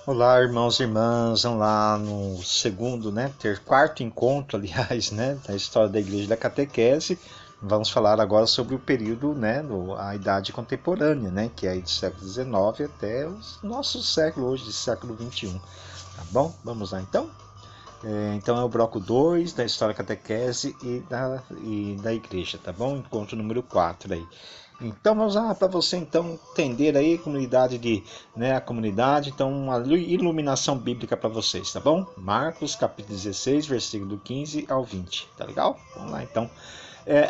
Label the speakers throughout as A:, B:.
A: Olá, irmãos e irmãs, vamos lá no segundo, quarto encontro, aliás, da história da Igreja da Catequese. Vamos falar agora sobre o período, a Idade Contemporânea, que é aí do século XIX até o nosso século hoje, século XXI. Tá bom? Vamos lá então? Então é o bloco 2 da História Catequese e da Igreja, tá bom? Encontro número 4 aí. Então vamos lá para você então entender aí a comunidade, então uma iluminação bíblica para vocês, tá bom? Marcos capítulo 16, versículo 15 ao 20, tá legal? Vamos lá então.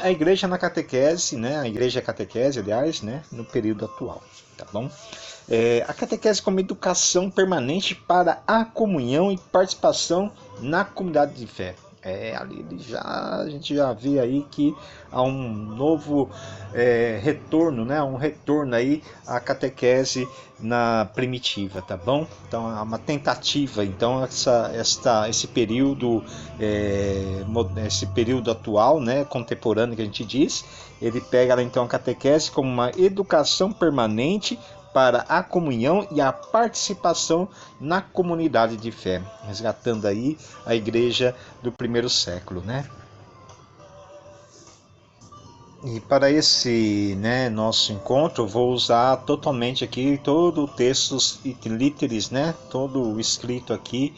A: A igreja na catequese, a igreja é catequese, aliás, no período atual, tá bom? A catequese como educação permanente para a comunhão e participação na comunidade de fé. A gente já vê aí que há um novo retorno, um retorno aí à catequese na primitiva, tá bom? Então há uma tentativa, então esse período atual, contemporâneo que a gente diz, ele pega então a catequese como uma educação permanente para a comunhão e a participação na comunidade de fé, resgatando aí a igreja do primeiro século, E para esse nosso encontro, eu vou usar totalmente aqui todo o texto literis, todo o escrito aqui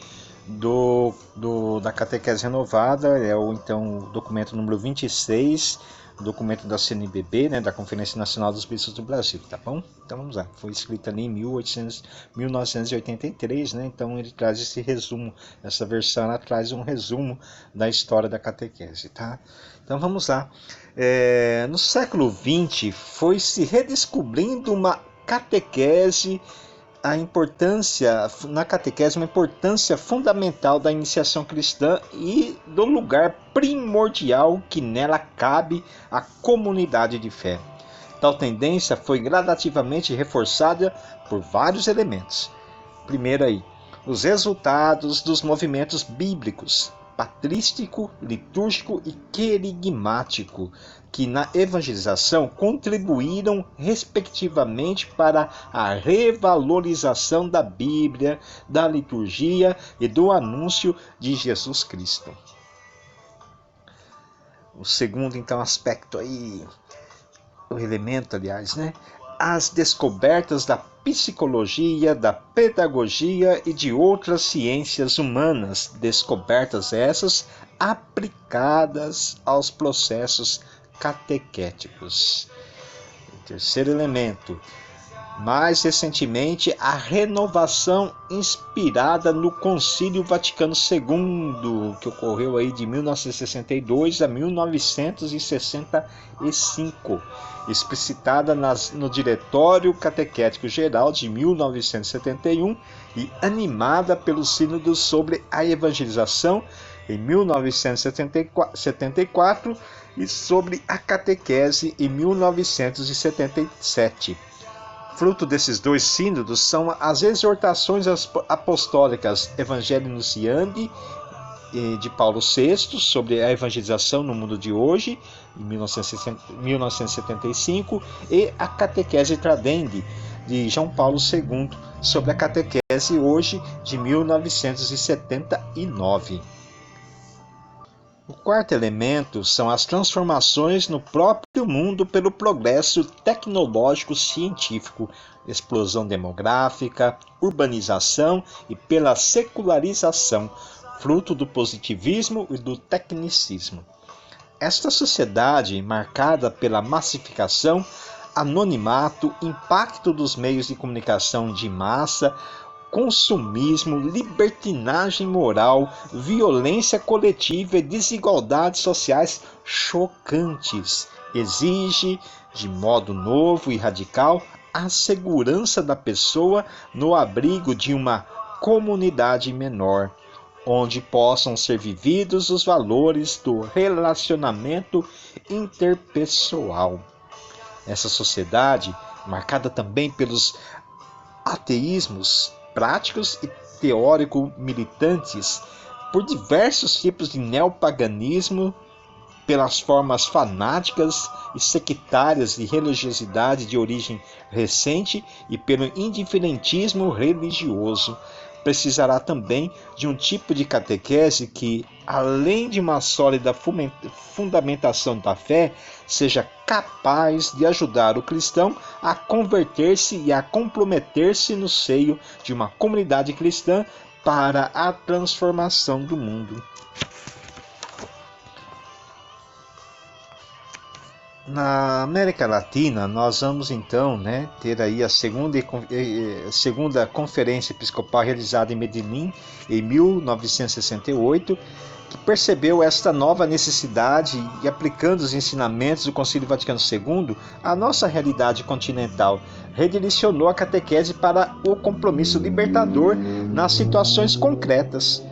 A: da Catequese Renovada, então o documento número 26, documento da CNBB, da Conferência Nacional dos Bispos do Brasil, tá bom? Então vamos lá, foi escrito ali em 1983, então ele traz esse resumo, essa versão ela traz um resumo da história da catequese, tá? Então vamos lá. No século XX foi se redescobrindo uma catequese, uma importância fundamental da iniciação cristã e do lugar primordial que nela cabe a comunidade de fé. Tal tendência foi gradativamente reforçada por vários elementos. Primeiro aí, os resultados dos movimentos bíblicos, patrístico, litúrgico e querigmático, que na evangelização contribuíram respectivamente para a revalorização da Bíblia, da liturgia e do anúncio de Jesus Cristo. O segundo, então, aspecto aí, o elemento, aliás, as descobertas da psicologia, da pedagogia e de outras ciências humanas, descobertas essas aplicadas aos processos catequéticos. O terceiro elemento, mais recentemente, a renovação inspirada no Concílio Vaticano II, que ocorreu aí de 1962 a 1965, explicitada no Diretório Catequético Geral de 1971 e animada pelo Sínodo sobre a Evangelização em 1974 e sobre a catequese em 1977. Fruto desses dois sínodos são as exortações apostólicas Evangelii Nuntiandi de Paulo VI sobre a evangelização no mundo de hoje, em 1975, e a Catequese Tradendi de João Paulo II sobre a catequese hoje de 1979. O quarto elemento são as transformações no próprio mundo pelo progresso tecnológico científico, explosão demográfica, urbanização e pela secularização, fruto do positivismo e do tecnicismo. Esta sociedade, marcada pela massificação, anonimato, impacto dos meios de comunicação de massa, consumismo, libertinagem moral, violência coletiva e desigualdades sociais chocantes, exige, de modo novo e radical, a segurança da pessoa no abrigo de uma comunidade menor, onde possam ser vividos os valores do relacionamento interpessoal. Essa sociedade, marcada também pelos ateísmos práticos e teórico-militantes, por diversos tipos de neopaganismo, pelas formas fanáticas e sectárias de religiosidade de origem recente e pelo indiferentismo religioso, precisará também de um tipo de catequese que, além de uma sólida fundamentação da fé, seja capaz de ajudar o cristão a converter-se e a comprometer-se no seio de uma comunidade cristã para a transformação do mundo. Na América Latina, nós vamos então ter aí a segunda Conferência Episcopal realizada em Medellín em 1968, que percebeu esta nova necessidade e, aplicando os ensinamentos do Concílio Vaticano II à nossa realidade continental, redirecionou a catequese para o compromisso libertador nas situações concretas.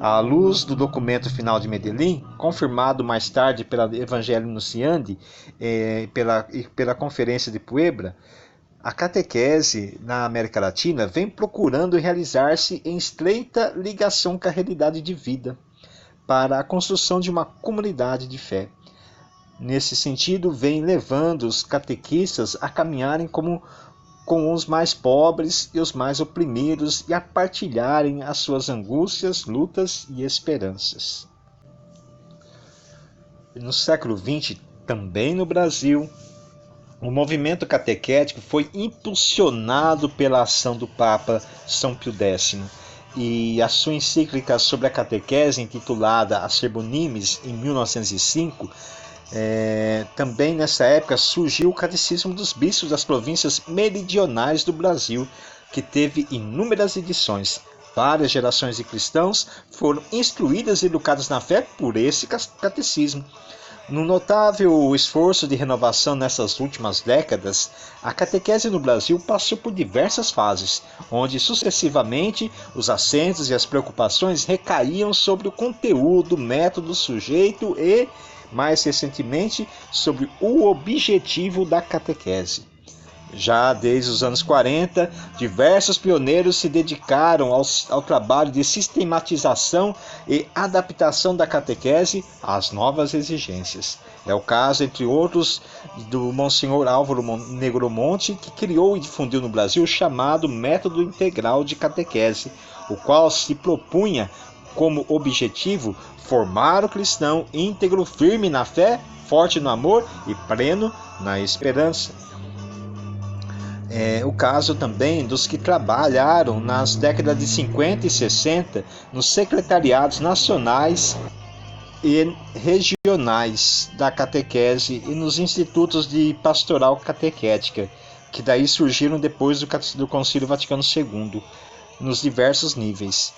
A: À luz do documento final de Medellín, confirmado mais tarde pela Evangelii Nunciandi e pela Conferência de Puebla, a catequese na América Latina vem procurando realizar-se em estreita ligação com a realidade de vida, para a construção de uma comunidade de fé. Nesse sentido, vem levando os catequistas a caminharem com os mais pobres e os mais oprimidos e a partilharem as suas angústias, lutas e esperanças. No século XX, também no Brasil, o movimento catequético foi impulsionado pela ação do Papa São Pio X, e a sua encíclica sobre a catequese, intitulada Acerbo Nimis, em 1905, também nessa época surgiu o Catecismo dos Bispos das províncias meridionais do Brasil, que teve inúmeras edições. Várias gerações de cristãos foram instruídas e educadas na fé por esse catecismo. No notável esforço de renovação nessas últimas décadas, a catequese no Brasil passou por diversas fases, onde sucessivamente os acentos e as preocupações recaíam sobre o conteúdo, método, sujeito e, mais recentemente, sobre o objetivo da catequese. Já desde os anos 40, diversos pioneiros se dedicaram ao trabalho de sistematização e adaptação da catequese às novas exigências. É o caso, entre outros, do Monsenhor Álvaro Negromonte, que criou e difundiu no Brasil o chamado Método Integral de Catequese, o qual se propunha como objetivo formar o cristão íntegro, firme na fé, forte no amor e pleno na esperança. O caso também dos que trabalharam nas décadas de 50 e 60 nos secretariados nacionais e regionais da catequese e nos institutos de pastoral catequética, que daí surgiram depois do Concílio Vaticano II, nos diversos níveis.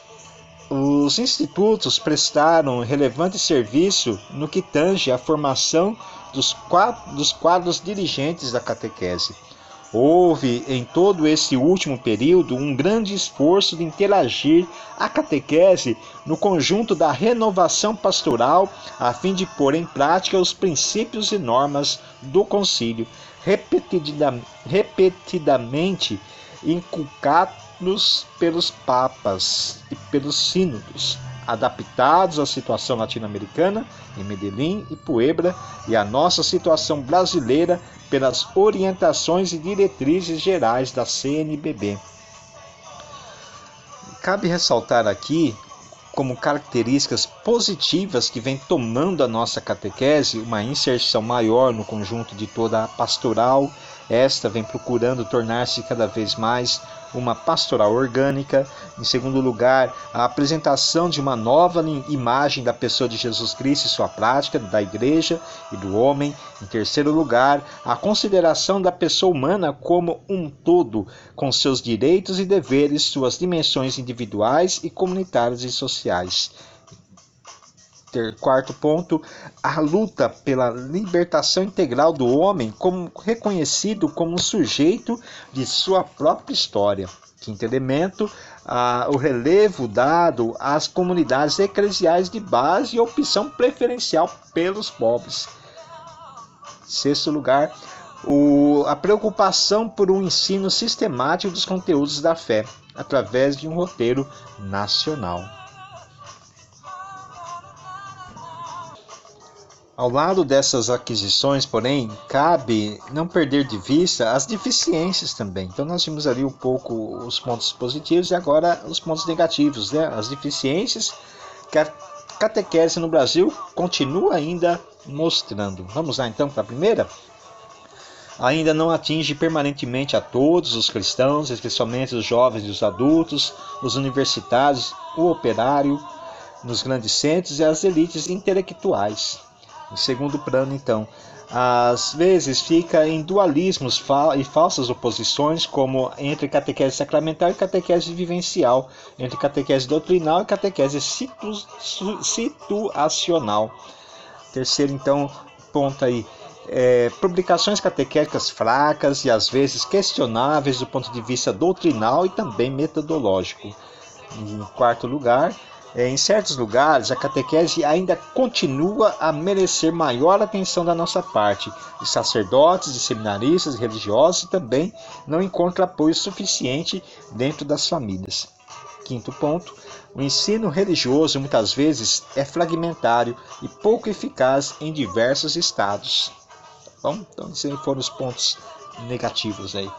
A: Os institutos prestaram relevante serviço no que tange à formação dos quadros dirigentes da catequese. Houve, em todo esse último período, um grande esforço de interagir a catequese no conjunto da renovação pastoral, a fim de pôr em prática os princípios e normas do concílio, repetidamente inculcados pelos papas e pelos sínodos, adaptados à situação latino-americana, em Medellín e Puebla, e à nossa situação brasileira, pelas orientações e diretrizes gerais da CNBB. Cabe ressaltar aqui, como características positivas que vem tomando a nossa catequese, uma inserção maior no conjunto de toda a pastoral. Esta vem procurando tornar-se cada vez mais uma pastoral orgânica. Em segundo lugar, a apresentação de uma nova imagem da pessoa de Jesus Cristo e sua prática, da igreja e do homem. Em terceiro lugar, a consideração da pessoa humana como um todo, com seus direitos e deveres, suas dimensões individuais e comunitárias e sociais. Quarto ponto, a luta pela libertação integral do homem como reconhecido como sujeito de sua própria história. Quinto elemento, o relevo dado às comunidades eclesiais de base e opção preferencial pelos pobres. Sexto lugar, a preocupação por um ensino sistemático dos conteúdos da fé, através de um roteiro nacional. Ao lado dessas aquisições, porém, cabe não perder de vista as deficiências também. Então nós vimos ali um pouco os pontos positivos e agora os pontos negativos, né? As deficiências que a catequese no Brasil continua ainda mostrando. Vamos lá então para a primeira? Ainda não atinge permanentemente a todos os cristãos, especialmente os jovens e os adultos, os universitários, o operário, nos grandes centros e as elites intelectuais. Em segundo plano, então, às vezes fica em dualismos e falsas oposições, como entre catequese sacramental e catequese vivencial, entre catequese doutrinal e catequese situacional. Terceiro, então, ponto aí. Publicações catequéticas fracas e às vezes questionáveis do ponto de vista doutrinal e também metodológico. Em quarto lugar, em certos lugares a catequese ainda continua a merecer maior atenção da nossa parte, de sacerdotes, de seminaristas, de religiosos, e também não encontra apoio suficiente dentro das famílias. Quinto ponto, o ensino religioso muitas vezes é fragmentário e pouco eficaz em diversos estados. Bom, então esses foram os pontos negativos aí.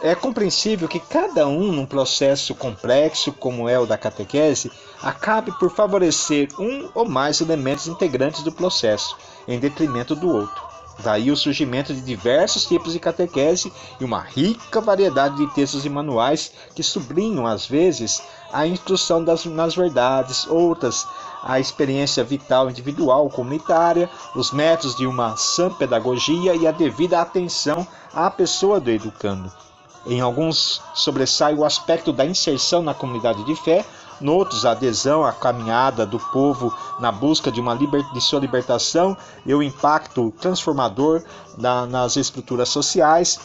A: É compreensível que cada um, num processo complexo como é o da catequese, acabe por favorecer um ou mais elementos integrantes do processo, em detrimento do outro. Daí o surgimento de diversos tipos de catequese e uma rica variedade de textos e manuais que sublinham, às vezes, a instrução nas verdades, outras a experiência vital individual comunitária, os métodos de uma sã pedagogia e a devida atenção à pessoa do educando. Em alguns sobressai o aspecto da inserção na comunidade de fé, noutros a adesão à caminhada do povo na busca de sua libertação e o impacto transformador nas estruturas sociais.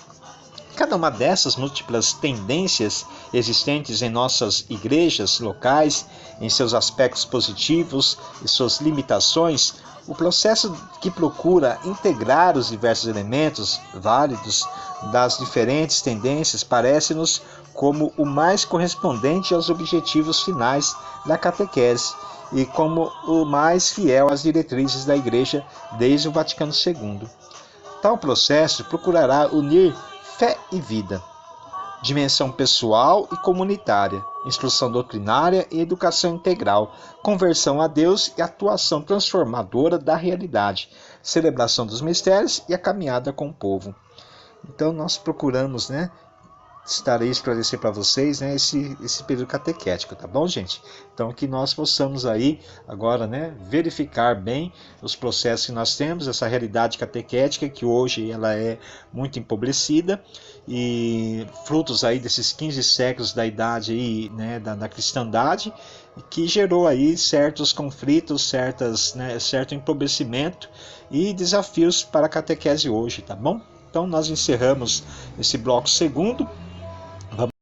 A: Cada uma dessas múltiplas tendências existentes em nossas igrejas locais, em seus aspectos positivos e suas limitações, o processo que procura integrar os diversos elementos válidos das diferentes tendências parece-nos como o mais correspondente aos objetivos finais da catequese e como o mais fiel às diretrizes da Igreja desde o Vaticano II. Tal processo procurará unir fé e vida, dimensão pessoal e comunitária, instrução doutrinária e educação integral, conversão a Deus e atuação transformadora da realidade, celebração dos mistérios e a caminhada com o povo. Então nós procuramos, estarei esclarecer para vocês, esse período catequético, tá bom, gente? Então que nós possamos aí agora, verificar bem os processos que nós temos, essa realidade catequética que hoje ela é muito empobrecida e frutos aí desses 15 séculos da idade aí, da cristandade, que gerou aí certos conflitos, certo empobrecimento e desafios para a catequese hoje, tá bom? Então nós encerramos esse bloco segundo.